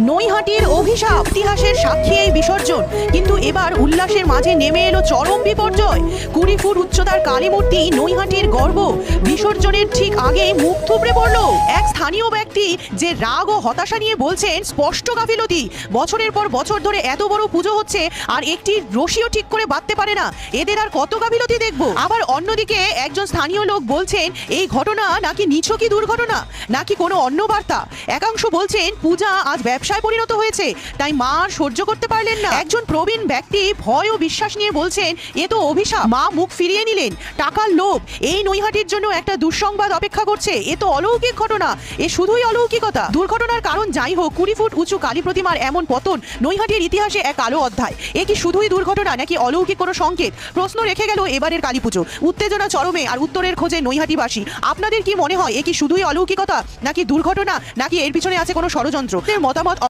নৈহাটির অভিশাপ, ইতিহাসের সাক্ষী এই বিসর্জন, কিন্তু এবার উল্লাসের মাঝে নেমে এলো চরম বিপর্যয়। 20 ফুট উচ্চতার কালী মূর্তি, নৈহাটির গর্ব, বিসর্জনের ঠিক আগে মুখ থুবড়ে পড়লো। এক স্থানীয় ব্যক্তি যে রাগ ও হতাশা নিয়ে বলছেন স্পষ্ট গাফিলতি। বছরের পর বছর ধরে এত বড় পুজো হচ্ছে আর একটি রশিও ঠিক করে বাঁধতে পারে না, এদের আর কত গাফিলতি দেখবো। আবার অন্যদিকে একজন স্থানীয় লোক বলছেন এই ঘটনা নাকি নিছকই দুর্ঘটনা, নাকি কোনো অন্য বার্তা। একাংশ বলছেন পূজা আজ ব্যবসায় পরিণত হয়েছে, তাই মা আর সহ্য করতে পারলেন না। একজন প্রবীণ ব্যক্তি ভয় ও বিশ্বাস নিয়ে বলছেন এ তো অভিশাপ, মা মুখ ফিরিয়ে নিলেন, টাকার লোভ এই নৈহাটির জন্য একটা দুঃসংবাদ অপেক্ষা করছে। এ তো অলৌকিক ঘটনা, এ শুধুই অলৌকিকতা। দুর্ঘটনার কারণ যাই হোক, 20 ফুট উঁচু কালী প্রতিমার এমন পতন নৈহাটির ইতিহাসে এক কালো অধ্যায়। এ কি শুধুই দুর্ঘটনা নাকি অলৌকিক কোনো সংকেত? প্রশ্ন রেখে গেল এবারের কালী পুজো। উত্তেজনা চরমে আর উত্তরের খোঁজে নৈহাটিবাসী। আপনাদের কি মনে হয় এ কি শুধুই অলৌকিকতা নাকি দুর্ঘটনা, নাকি এর পিছনে আছে কোনো ষড়যন্ত্র? এর মতামত